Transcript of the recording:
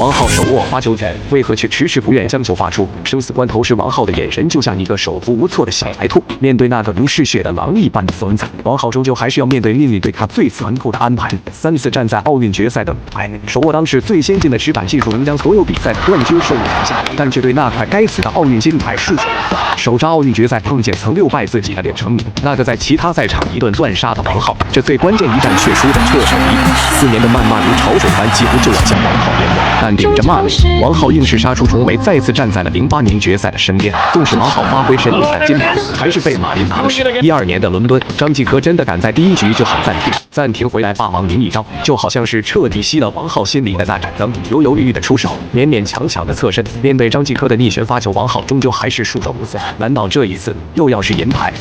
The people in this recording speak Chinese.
王浩手握发球权，为何却迟迟不愿将球发出？生死关头时，王浩的眼神就像一个手足无措的小白兔，面对那个如嗜血的狼一般的孙子，王浩终究还是要面对命运对他最残酷的安排。3次站在奥运决赛的舞台，手握当时最先进的实板技术，能将所有比赛的冠军收入拿下，但却对那块该死的奥运金牌束手无策。首扎奥运决赛碰见曾6败自己的连成米，那个在其他赛场一顿断杀的王浩，这最关键一战却输得彻彻底底。4年的谩骂如潮水般，几乎就要将王浩淹没。但顶着骂名，王浩硬是杀出重围，再次站在了08年决赛的身边。纵使王浩发挥神力赛金牌，还是被马林拿了手。12年的伦敦，张继科真的敢在第1局就喊暂停回来霸王赢一招，就好像是彻底熄了王浩心里的那盏灯，犹犹豫豫的出手，勉勉强强的侧身，面对张继科的逆旋发球，王浩终究还是束手无策。难道这一次又要是银牌？